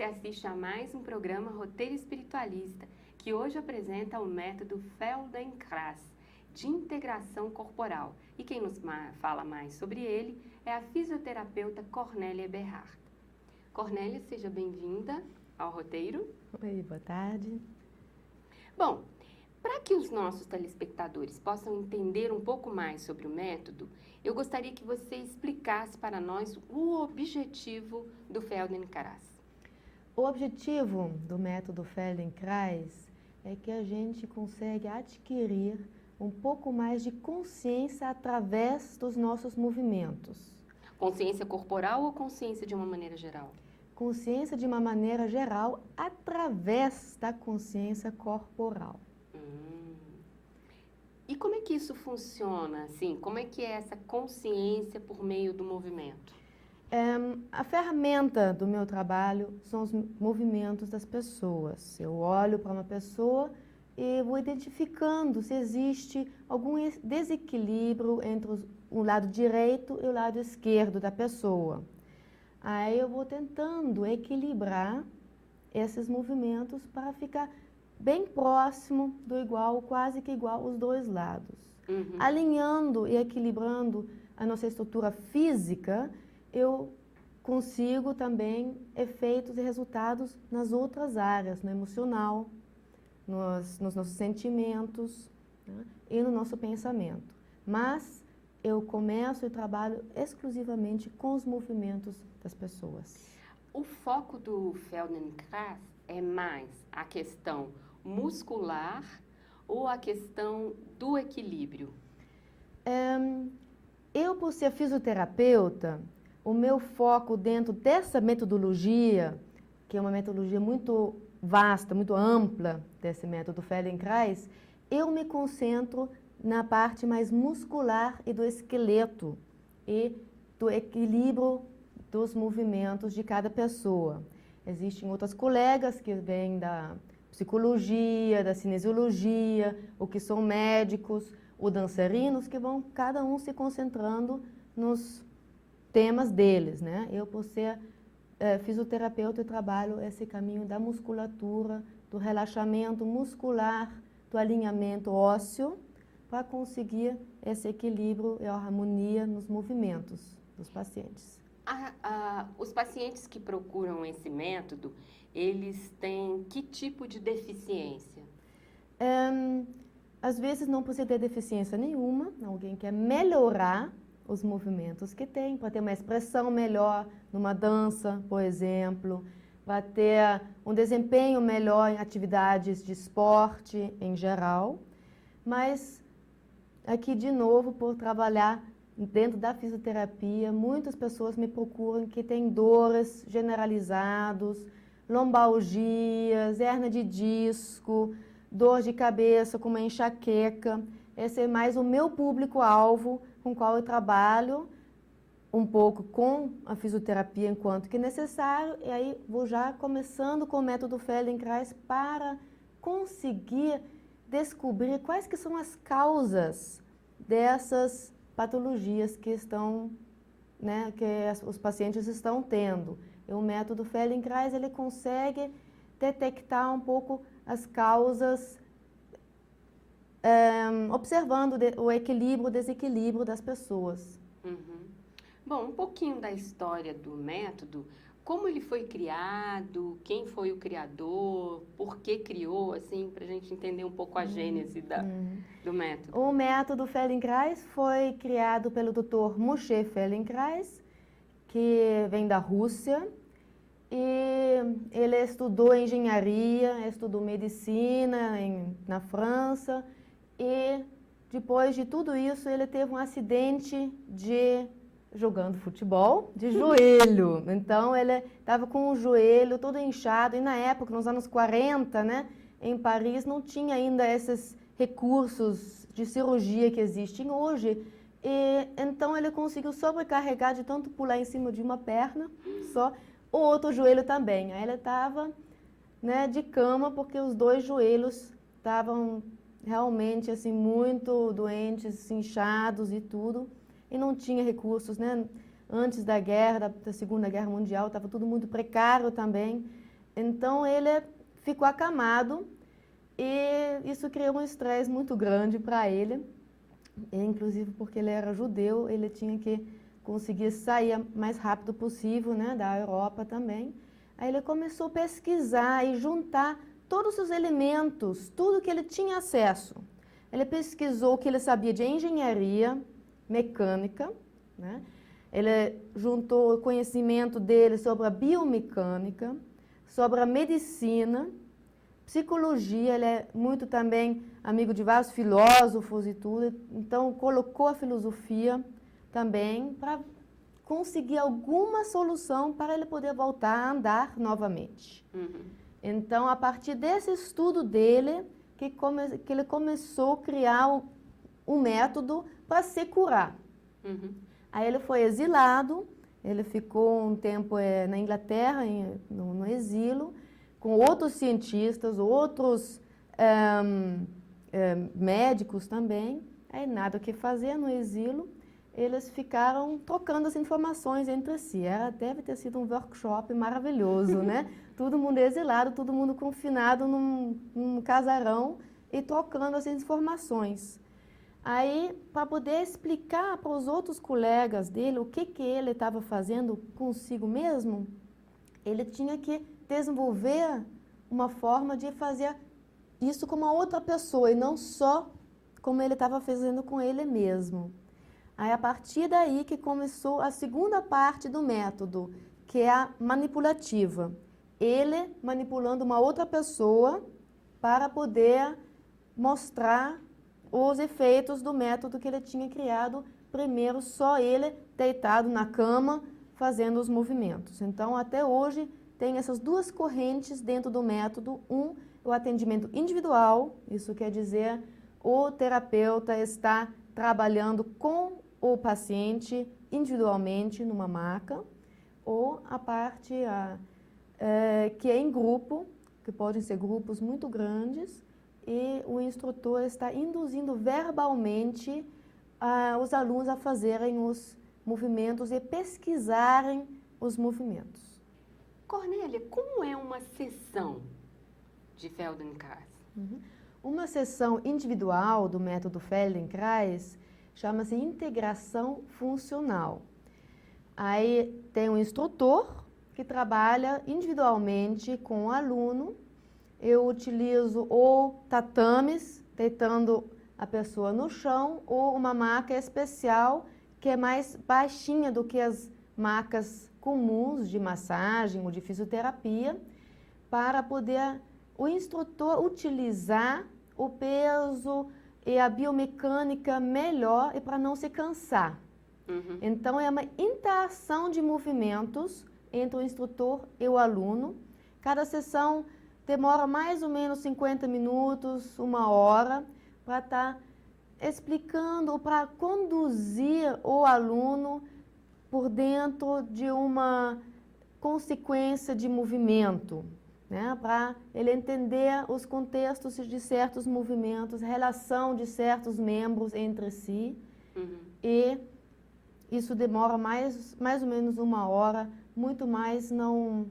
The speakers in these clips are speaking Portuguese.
você assiste a mais um programa Roteiro Espiritualista, que hoje apresenta o método Feldenkrais, de integração corporal. E quem nos fala mais sobre ele é a fisioterapeuta Cornélia Eberhard. Cornélia, seja bem-vinda ao roteiro. Oi, boa tarde. Bom, para que os nossos telespectadores possam entender um pouco mais sobre o método, eu gostaria que você explicasse para nós o objetivo do Feldenkrais. O objetivo do método Feldenkrais é que a gente consegue adquirir um pouco mais de consciência através dos nossos movimentos. Consciência corporal ou consciência de uma maneira geral? Consciência de uma maneira geral através da consciência corporal. E como é que isso funciona? Assim, como é que é essa consciência por meio do movimento? A ferramenta do meu trabalho são os movimentos das pessoas. Eu olho para uma pessoa e vou identificando se existe algum desequilíbrio entre o lado direito e o lado esquerdo da pessoa. Aí eu vou tentando equilibrar esses movimentos para ficar bem próximo do igual, quase que igual os dois lados. Alinhando e equilibrando a nossa estrutura física, eu consigo também efeitos e resultados nas outras áreas, no emocional, nos nossos sentimentos, né, e no nosso pensamento. Mas eu começo e trabalho exclusivamente com os movimentos das pessoas. O foco do Feldenkrais é mais a questão muscular ou a questão do equilíbrio? Eu, por ser fisioterapeuta, o meu foco dentro dessa metodologia, que é uma metodologia muito vasta, muito ampla desse método Feldenkrais, eu me concentro na parte mais muscular e do esqueleto e do equilíbrio dos movimentos de cada pessoa. Existem outras colegas que vêm da psicologia, da cinesiologia, ou que são médicos, ou dançarinos, que vão cada um se concentrando nos temas deles, né? Eu, por ser fisioterapeuta, eu trabalho esse caminho da musculatura, do relaxamento muscular, do alinhamento ósseo, para conseguir esse equilíbrio e a harmonia nos movimentos dos pacientes. Os pacientes que procuram esse método, eles têm que tipo de deficiência? Às vezes não precisa ter deficiência nenhuma, alguém quer melhorar os movimentos que tem, para ter uma expressão melhor numa dança, por exemplo, para ter um desempenho melhor em atividades de esporte em geral. Mas aqui, de novo, por trabalhar dentro da fisioterapia, muitas pessoas me procuram que têm dores generalizadas, lombalgias, hérnia de disco, dor de cabeça com uma enxaqueca. Esse é mais o meu público-alvo com o qual eu trabalho um pouco com a fisioterapia enquanto que necessário, e aí vou já começando com o método Feldenkrais para conseguir descobrir quais que são as causas dessas patologias que estão, né, que os pacientes estão tendo. E o método Feldenkrais, ele consegue detectar um pouco as causas, observando o equilíbrio, o desequilíbrio das pessoas. Bom, um pouquinho da história do método, como ele foi criado, quem foi o criador, por que criou, assim, para a gente entender um pouco a gênese do método. O método Feldenkrais foi criado pelo Dr. Moshe Feldenkrais, que vem da Rússia, e ele estudou engenharia, estudou medicina na França, e depois de tudo isso ele teve um acidente jogando futebol de joelho. Então ele estava com o joelho todo inchado, e na época, nos anos 40, né, em Paris, não tinha ainda esses recursos de cirurgia que existem hoje. E então ele conseguiu sobrecarregar de tanto pular em cima de uma perna só, o outro joelho também. Aí ele estava, né, de cama porque os dois joelhos estavam realmente assim muito doentes, inchados e tudo, e não tinha recursos, né? Antes da guerra, da Segunda Guerra Mundial, estava tudo muito precário também. Então ele ficou acamado e isso criou um estresse muito grande para ele. E, inclusive porque ele era judeu, ele tinha que conseguir sair o mais rápido possível, né, da Europa também. Aí ele começou a pesquisar e juntar todos os elementos, tudo que ele tinha acesso. Ele pesquisou o que ele sabia de engenharia mecânica, né? Ele juntou o conhecimento dele sobre a biomecânica, sobre a medicina, psicologia, ele é muito também amigo de vários filósofos e tudo, então colocou a filosofia também para conseguir alguma solução para ele poder voltar a andar novamente. Então, a partir desse estudo dele, que ele começou a criar um método para se curar. Aí ele foi exilado, ele ficou um tempo na Inglaterra, no exílio, com outros cientistas, outros médicos também. Aí nada o que fazer no exílio, eles ficaram trocando as informações entre si. Deve ter sido um workshop maravilhoso, né? Todo mundo exilado, todo mundo confinado num casarão e trocando as informações. Aí, para poder explicar para os outros colegas dele o que ele estava fazendo consigo mesmo, ele tinha que desenvolver uma forma de fazer isso com uma outra pessoa e não só como ele estava fazendo com ele mesmo. Aí, a partir daí que começou a segunda parte do método, que é a manipulativa. Ele manipulando uma outra pessoa para poder mostrar os efeitos do método que ele tinha criado, primeiro só ele deitado na cama, fazendo os movimentos. Então, até hoje, tem essas duas correntes dentro do método. O atendimento individual, isso quer dizer, o terapeuta está trabalhando com o paciente individualmente numa maca, ou a parte que é em grupo, que podem ser grupos muito grandes, e o instrutor está induzindo verbalmente os alunos a fazerem os movimentos e pesquisarem os movimentos. Cornélia, como é uma sessão de Feldenkrais? Uma sessão individual do método Feldenkrais chama-se integração funcional. Aí tem um instrutor que trabalha individualmente com o aluno. Eu utilizo ou tatames, deitando a pessoa no chão, ou uma maca especial que é mais baixinha do que as macas comuns de massagem ou de fisioterapia, para poder o instrutor utilizar o peso e a biomecânica melhor e para não se cansar. Então, é uma interação de movimentos entre o instrutor e o aluno. Cada sessão demora mais ou menos 50 minutos, 1 hora, para estar explicando, para conduzir o aluno por dentro de uma consequência de movimento, né? Para ele entender os contextos de certos movimentos, relação de certos membros entre si. E isso demora mais ou menos 1 hora, muito mais não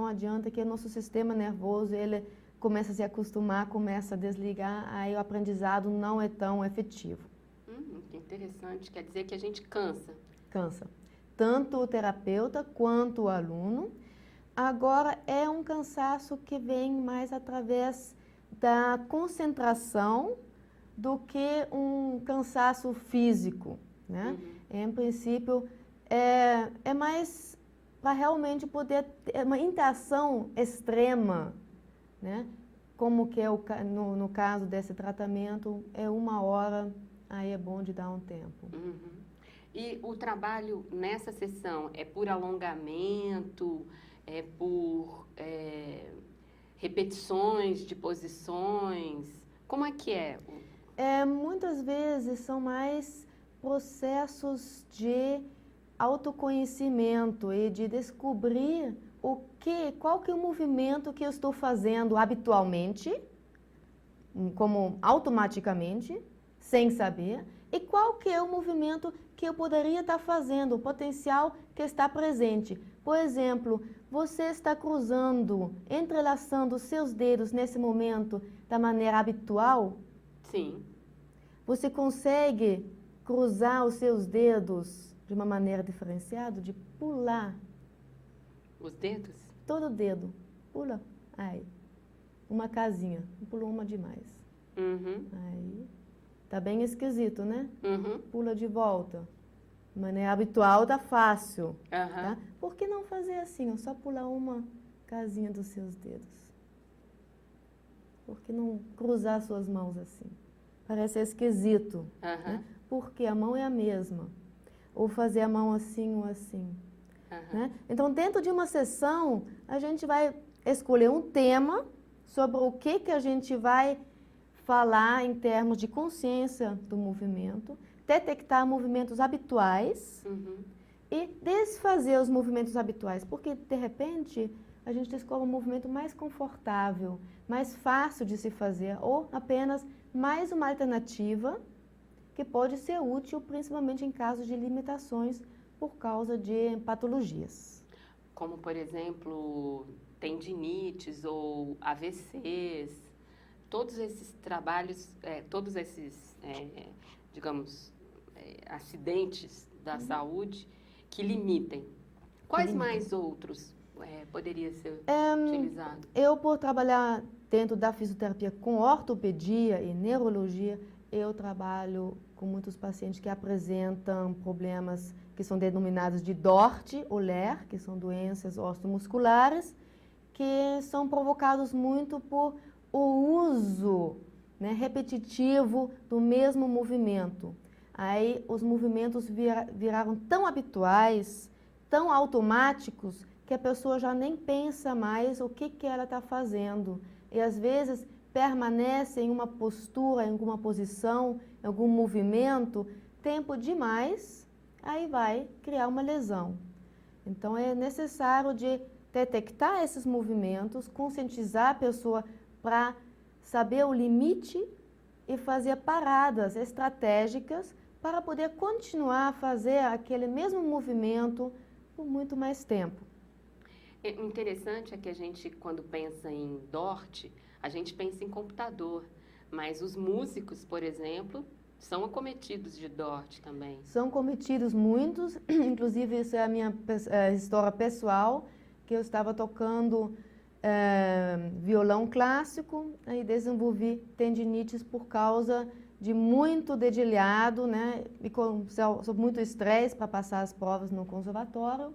adianta, que o nosso sistema nervoso, ele começa a se acostumar, começa a desligar, aí o aprendizado não é tão efetivo. Que interessante, quer dizer que a gente cansa. Cansa. Tanto o terapeuta quanto o aluno. Agora, é um cansaço que vem mais através da concentração do que um cansaço físico, né? Em princípio, é mais para realmente poder ter uma interação extrema, né? Como que é no caso desse tratamento, é 1 hora, aí é bom de dar um tempo. E o trabalho nessa sessão é por alongamento, é por repetições de posições? Como é que é? Muitas vezes são mais processos de autoconhecimento e de descobrir qual que é o movimento que eu estou fazendo habitualmente, como automaticamente, sem saber, e qual que é o movimento que eu poderia estar fazendo, o potencial que está presente, Por exemplo, você está cruzando, entrelaçando os seus dedos nesse momento da maneira habitual? Sim. Você consegue cruzar os seus dedos de uma maneira diferenciada, de pular Os dedos? todo dedo, pula, aí, uma casinha, pulou uma demais, Uhum. aí, tá bem esquisito, né? Uhum. Pula de volta, de maneira habitual tá fácil, Aham. tá? Por que não fazer assim, ó, só pular uma casinha dos seus dedos? Por que não cruzar suas mãos assim? Parece esquisito, Aham. né? Porque a mão é a mesma. Ou fazer a mão assim ou assim. Aham. Né? Então, dentro de uma sessão, a gente vai escolher um tema sobre o que a gente vai falar em termos de consciência do movimento, detectar movimentos habituais Uhum. e desfazer os movimentos habituais, porque, de repente, a gente descobre um movimento mais confortável, mais fácil de se fazer, ou apenas mais uma alternativa que pode ser útil, principalmente em casos de limitações por causa de patologias. Como, por exemplo, tendinites ou AVCs, todos esses trabalhos, todos esses, digamos, acidentes da saúde que limitem. Quais mais outros poderia ser utilizado? Eu, por trabalhar dentro da fisioterapia com ortopedia e neurologia, eu trabalho com muitos pacientes que apresentam problemas que são denominados de DORT ou LER, que são doenças osteomusculares, que são provocados muito por o uso, né, repetitivo do mesmo movimento. Aí os movimentos viraram tão habituais, tão automáticos, que a pessoa já nem pensa mais o que ela está fazendo. E às vezes permanece em uma postura, em alguma posição, em algum movimento, tempo demais, aí vai criar uma lesão. Então é necessário de detectar esses movimentos, conscientizar a pessoa para saber o limite e fazer paradas estratégicas para poder continuar a fazer aquele mesmo movimento por muito mais tempo. O interessante é que a gente, quando pensa em DORT, a gente pensa em computador, mas os músicos, por exemplo, são acometidos de DORT também. São cometidos muitos, inclusive isso é a minha história pessoal, que eu estava tocando violão clássico e desenvolvi tendinites por causa de muito dedilhado, né, e sob muito estresse para passar as provas no conservatório.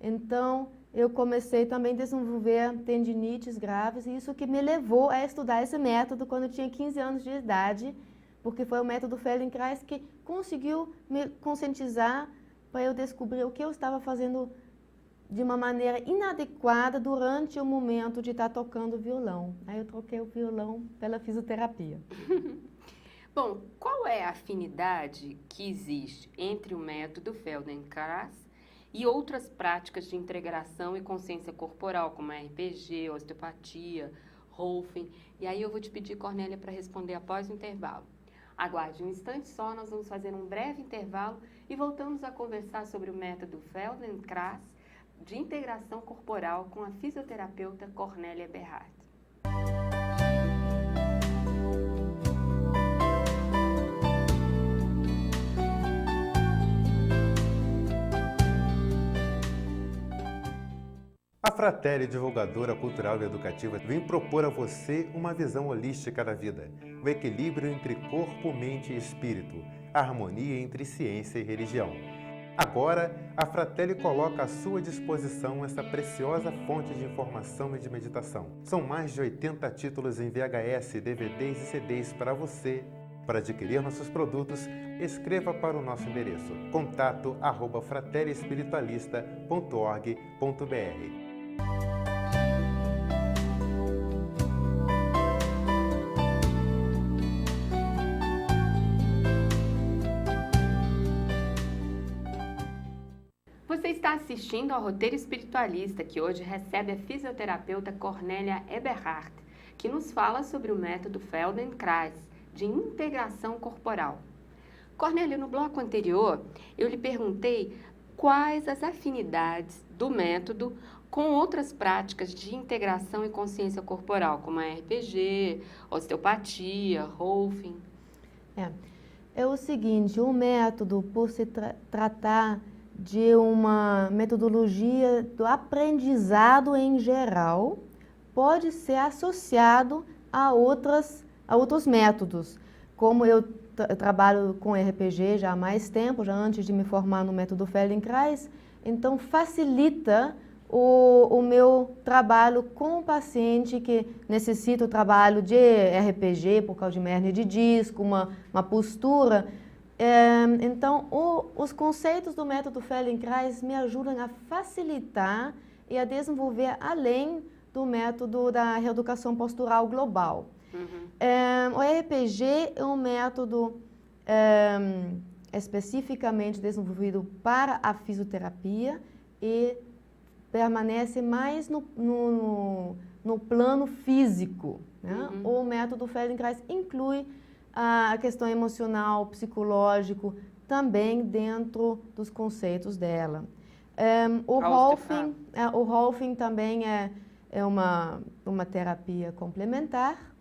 Então, eu comecei também a desenvolver tendinites graves, e isso que me levou a estudar esse método quando eu tinha 15 anos de idade, porque foi o método Feldenkrais que conseguiu me conscientizar para eu descobrir o que eu estava fazendo de uma maneira inadequada durante o momento de estar tocando violão. Aí eu troquei o violão pela fisioterapia. Bom, qual é a afinidade que existe entre o método Feldenkrais e outras práticas de integração e consciência corporal, como a RPG, osteopatia, Rolfing? E aí eu vou te pedir, Cornélia, para responder após o intervalo. Aguarde um instante só, nós vamos fazer um breve intervalo e voltamos a conversar sobre o método Feldenkrais de integração corporal com a fisioterapeuta Cornélia Eberhardt. A Fratelli, divulgadora cultural e educativa, vem propor a você uma visão holística da vida, o equilíbrio entre corpo, mente e espírito, a harmonia entre ciência e religião. Agora, a Fratelli coloca à sua disposição essa preciosa fonte de informação e de meditação. São mais de 80 títulos em VHS, DVDs e CDs para você. Para adquirir nossos produtos, escreva para o nosso endereço contato@fratelliespiritualista.org.br. Você está assistindo ao Roteiro Espiritualista, que hoje recebe a fisioterapeuta Cornélia Eberhardt, que nos fala sobre o método Feldenkrais de integração corporal. Cornélia, no bloco anterior, eu lhe perguntei quais as afinidades do método com outras práticas de integração e consciência corporal, como a RPG, osteopatia, Rolfing? É o seguinte, o método, por se tratar de uma metodologia do aprendizado em geral, pode ser associado a outros métodos. Como eu trabalho com RPG já há mais tempo, já antes de me formar no método Feldenkrais, então facilita o meu trabalho com o paciente que necessita o trabalho de RPG por causa de uma hernia de disco, uma postura. Então, os conceitos do método Feldenkrais me ajudam a facilitar e a desenvolver além do método da reeducação postural global. O RPG é um método especificamente desenvolvido para a fisioterapia e permanece mais no plano físico, né? O método Feldenkrais inclui a questão emocional, psicológico, também dentro dos conceitos dela. O Rolfing também é uma terapia complementar.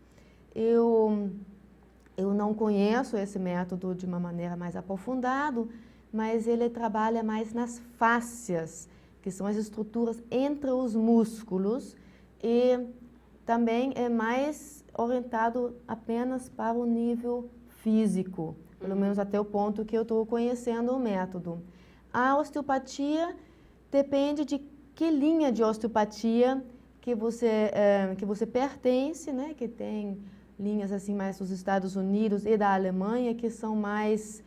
Eu não conheço esse método de uma maneira mais aprofundada, mas ele trabalha mais nas fáscias, que são as estruturas entre os músculos, e também é mais orientado apenas para o nível físico, pelo menos até o ponto que eu estou conhecendo o método. A osteopatia depende de que linha de osteopatia que você pertence, né? Que tem linhas assim mais dos Estados Unidos e da Alemanha que são mais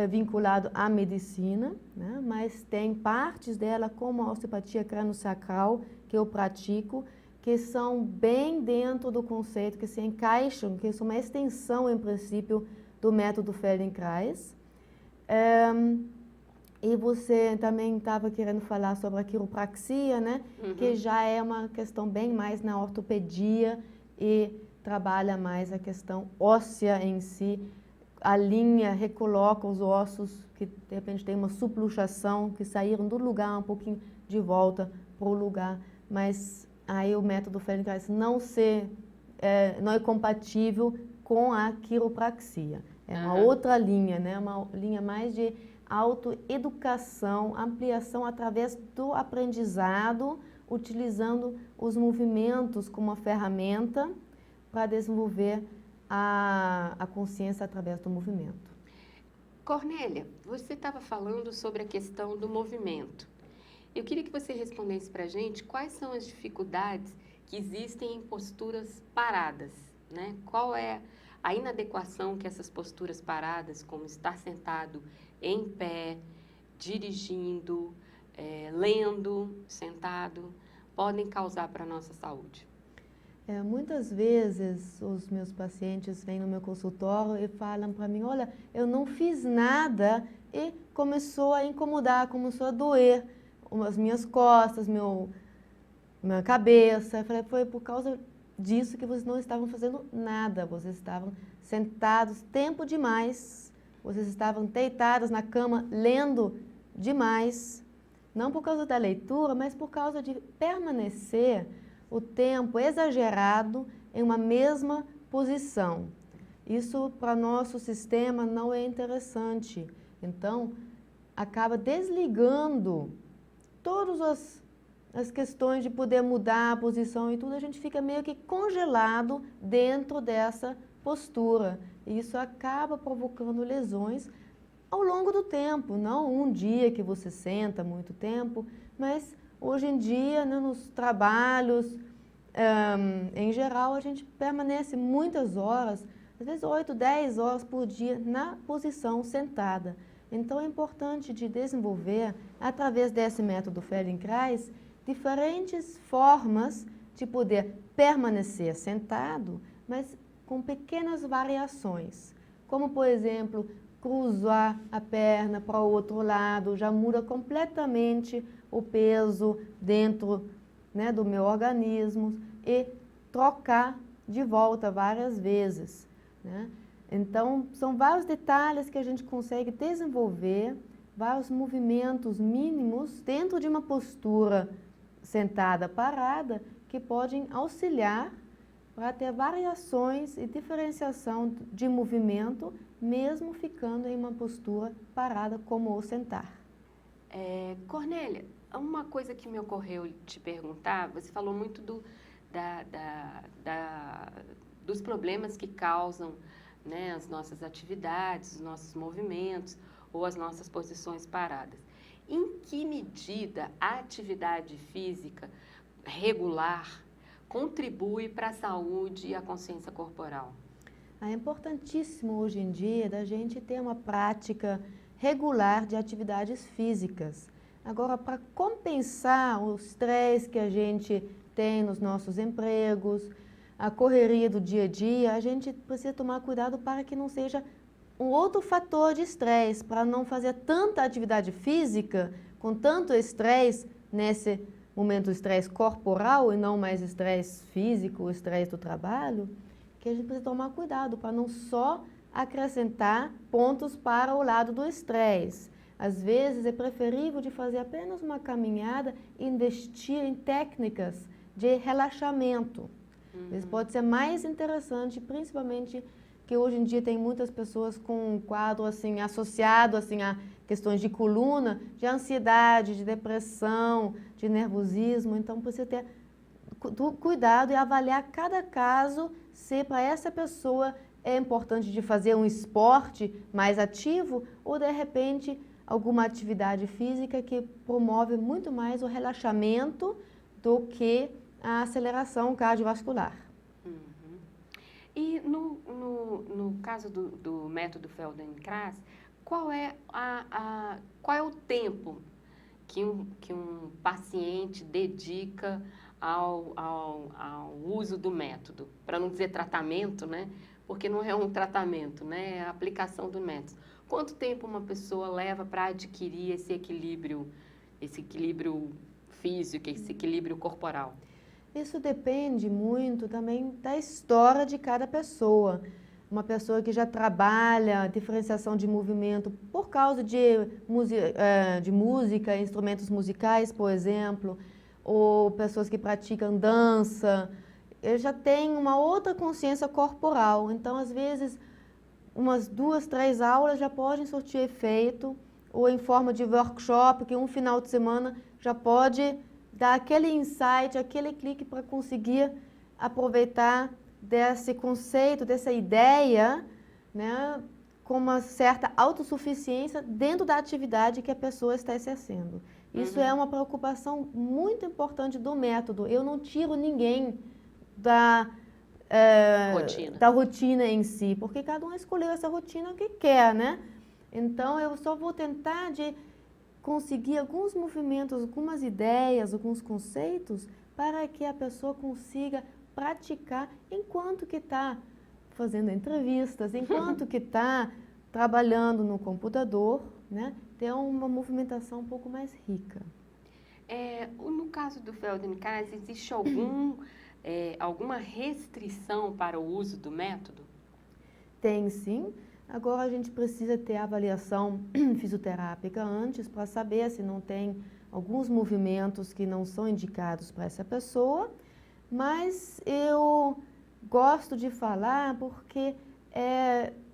vinculados à medicina, né? Mas tem partes dela, como a osteopatia crânio-sacral, que eu pratico, que são bem dentro do conceito, que se encaixam, que são uma extensão, em princípio, do método Feldenkrais. E você também estava querendo falar sobre a quiropraxia, né? Que já é uma questão bem mais na ortopedia e trabalha mais a questão óssea em si. A linha recoloca os ossos que, de repente, tem uma subluxação, que saíram do lugar um pouquinho de volta para o lugar. Mas aí o método Feldenkrais não é compatível com a quiropraxia. É uma outra linha, né? Uma linha mais de autoeducação, ampliação através do aprendizado, utilizando os movimentos como uma ferramenta para desenvolver a consciência através do movimento. Cornélia, você estava falando sobre a questão do movimento. Eu queria que você respondesse para a gente quais são as dificuldades que existem em posturas paradas, né? Qual é a inadequação que essas posturas paradas, como estar sentado em pé, dirigindo, lendo, sentado, podem causar para a nossa saúde? Muitas vezes os meus pacientes vêm no meu consultório e falam para mim, olha, eu não fiz nada e começou a incomodar, começou a doer as minhas costas, minha cabeça. Eu falei, foi por causa disso que vocês não estavam fazendo nada, vocês estavam sentados tempo demais, vocês estavam deitados na cama lendo demais, não por causa da leitura, mas por causa de permanecer o tempo exagerado em uma mesma posição. Isso para nosso sistema não é interessante. Então, acaba desligando todas as questões de poder mudar a posição e tudo, a gente fica meio que congelado dentro dessa postura. E isso acaba provocando lesões ao longo do tempo, não um dia que você senta muito tempo, mas hoje em dia, né, nos trabalhos, em geral, a gente permanece muitas horas, às vezes 8, 10 horas por dia na posição sentada. Então, é importante de desenvolver, através desse método Feldenkrais, diferentes formas de poder permanecer sentado, mas com pequenas variações. Como, por exemplo, cruzar a perna para o outro lado, já muda completamente o peso dentro, né, do meu organismo, e trocar de volta várias vezes, né? Então, são vários detalhes que a gente consegue desenvolver vários movimentos mínimos dentro de uma postura sentada, parada, que podem auxiliar para ter variações e diferenciação de movimento, mesmo ficando em uma postura parada como o sentar. Cornélia, uma coisa que me ocorreu te perguntar, você falou muito dos problemas que causam, né, as nossas atividades, os nossos movimentos ou as nossas posições paradas. Em que medida a atividade física regular contribui para a saúde e a consciência corporal? É importantíssimo hoje em dia da gente ter uma prática regular de atividades físicas. Agora, para compensar o estresse que a gente tem nos nossos empregos, a correria do dia a dia, a gente precisa tomar cuidado para que não seja um outro fator de estresse, para não fazer tanta atividade física, com tanto estresse, nesse momento estresse corporal e não mais estresse físico, estresse do trabalho, que a gente precisa tomar cuidado para não só acrescentar pontos para o lado do estresse. Às vezes é preferível de fazer apenas uma caminhada e investir em técnicas de relaxamento. Isso pode ser mais interessante, principalmente que hoje em dia tem muitas pessoas com um quadro assim associado assim a questões de coluna, de ansiedade, de depressão, de nervosismo. Então precisa ter cuidado e avaliar cada caso se para essa pessoa é importante de fazer um esporte mais ativo ou de repente alguma atividade física que promove muito mais o relaxamento do que a aceleração cardiovascular. E no caso do método Feldenkrais, qual é o tempo que um paciente dedica ao uso do método? Para não dizer tratamento, né? Porque não é um tratamento, né? É a aplicação do método. Quanto tempo uma pessoa leva para adquirir esse equilíbrio físico, esse equilíbrio corporal? Isso depende muito também da história de cada pessoa. Uma pessoa que já trabalha diferenciação de movimento por causa de música, instrumentos musicais, por exemplo, ou pessoas que praticam dança, ele já tem uma outra consciência corporal. Então, às vezes, umas 2, 3 aulas já podem surtir efeito, ou em forma de workshop, que um final de semana já pode dar aquele insight, aquele clique para conseguir aproveitar desse conceito, dessa ideia, né, com uma certa autossuficiência dentro da atividade que a pessoa está exercendo. Isso é uma preocupação muito importante do método. Eu não tiro ninguém da rotina em si, porque cada um escolheu essa rotina que quer, né? Então, eu só vou tentar de conseguir alguns movimentos, algumas ideias, alguns conceitos para que a pessoa consiga praticar enquanto que está fazendo entrevistas, enquanto que está trabalhando no computador, né? Ter uma movimentação um pouco mais rica. No caso do Feldenkrais, existe alguma restrição para o uso do método? Tem sim. Agora a gente precisa ter a avaliação fisioterápica antes para saber se não tem alguns movimentos que não são indicados para essa pessoa, mas eu gosto de falar porque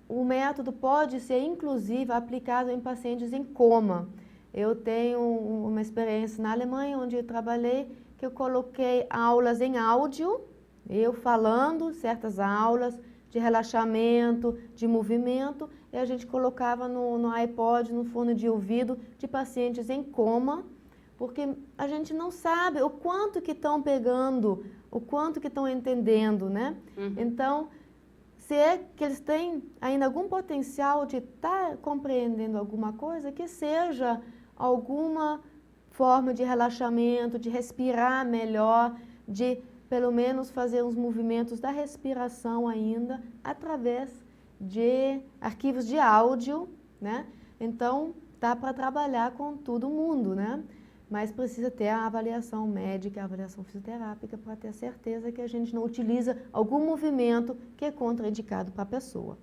o método pode ser inclusive aplicado em pacientes em coma. Eu tenho uma experiência na Alemanha onde eu trabalhei que eu coloquei aulas em áudio, eu falando certas aulas de relaxamento, de movimento, e a gente colocava no iPod, no fone de ouvido de pacientes em coma, porque a gente não sabe o quanto que estão pegando, o quanto que estão entendendo, né? Então, se é que eles têm ainda algum potencial de estar compreendendo alguma coisa, que seja alguma forma de relaxamento, de respirar melhor, de pelo menos fazer uns movimentos da respiração ainda através de arquivos de áudio, né? Então, dá para trabalhar com todo mundo, né? Mas precisa ter a avaliação médica, a avaliação fisioterápica para ter certeza que a gente não utiliza algum movimento que é contraindicado para a pessoa.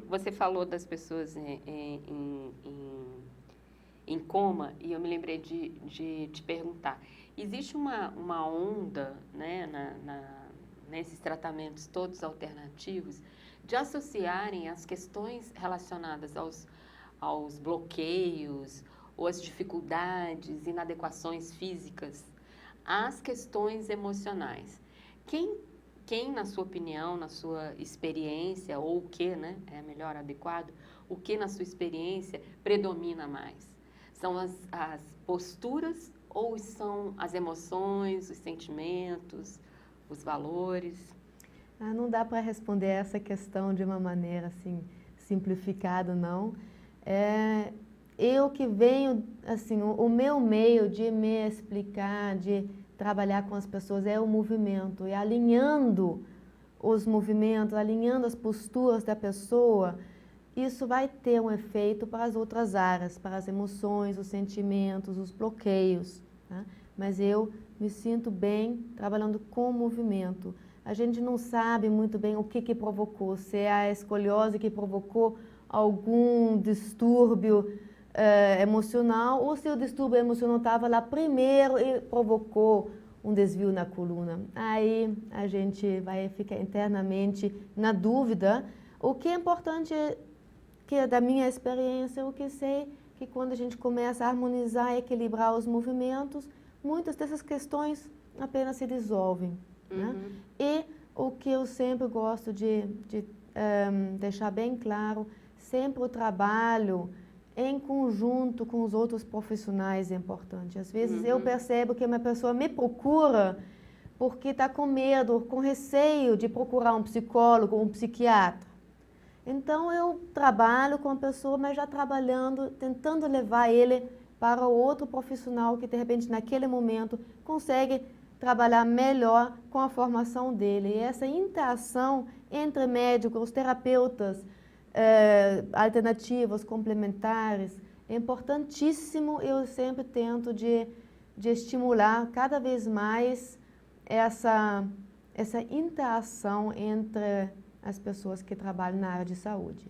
Você falou das pessoas em coma e eu me lembrei de te perguntar. Existe uma onda, né, nesses tratamentos todos alternativos de associarem as questões relacionadas aos bloqueios ou às dificuldades, inadequações físicas às questões emocionais. Quem, na sua opinião, na sua experiência, ou o que, né, é melhor adequado, o que na sua experiência predomina mais? São as posturas ou são as emoções, os sentimentos, os valores? Não dá para responder essa questão de uma maneira assim simplificada, não. Eu que venho, assim, o meu meio de me explicar, de trabalhar com as pessoas é o movimento, e alinhando os movimentos, alinhando as posturas da pessoa, isso vai ter um efeito para as outras áreas, para as emoções, os sentimentos, os bloqueios, tá? Mas eu me sinto bem trabalhando com o movimento. A gente não sabe muito bem o que provocou, se é a escoliose que provocou algum distúrbio emocional, ou se o distúrbio emocional estava lá primeiro e provocou um desvio na coluna. Aí a gente vai ficar internamente na dúvida. O que é importante, que é da minha experiência, o que sei, que quando a gente começa a harmonizar e equilibrar os movimentos, muitas dessas questões apenas se dissolvem. Né? E o que eu sempre gosto de deixar bem claro, sempre o trabalho em conjunto com os outros profissionais é importante. Às vezes eu percebo que uma pessoa me procura porque está com medo, com receio de procurar um psicólogo, um psiquiatra. Então eu trabalho com a pessoa, mas já trabalhando, tentando levar ele para outro profissional que de repente naquele momento consegue trabalhar melhor com a formação dele. E essa interação entre médicos, os terapeutas, alternativas, complementares, é importantíssimo. Eu sempre tento de estimular cada vez mais essa interação entre as pessoas que trabalham na área de saúde.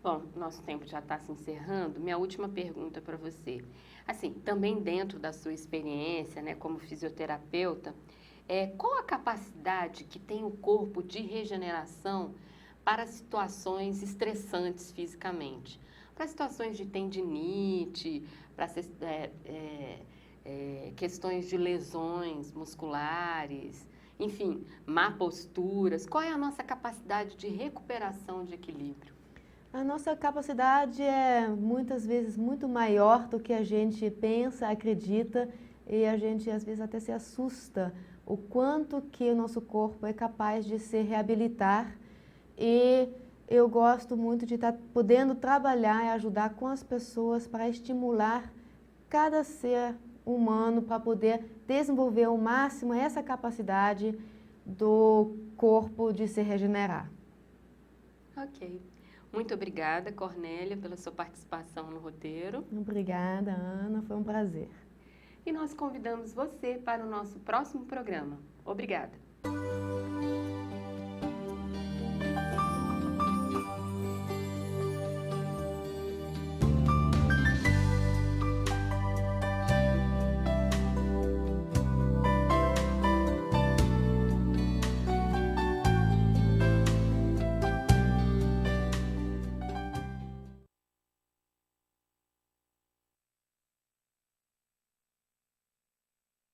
Bom, nosso tempo já está se encerrando. Minha última pergunta para você. Assim, também dentro da sua experiência, né, como fisioterapeuta, qual a capacidade que tem o corpo de regeneração para situações estressantes fisicamente? Para situações de tendinite, para questões de lesões musculares, enfim, má posturas. Qual é a nossa capacidade de recuperação de equilíbrio? A nossa capacidade é muitas vezes muito maior do que a gente pensa, acredita, e a gente às vezes até se assusta o quanto que o nosso corpo é capaz de se reabilitar. E eu gosto muito de estar podendo trabalhar e ajudar com as pessoas para estimular cada ser humano para poder desenvolver ao máximo essa capacidade do corpo de se regenerar. Ok. Muito obrigada, Cornélia, pela sua participação no roteiro. Obrigada, Ana. Foi um prazer. E nós convidamos você para o nosso próximo programa. Obrigada.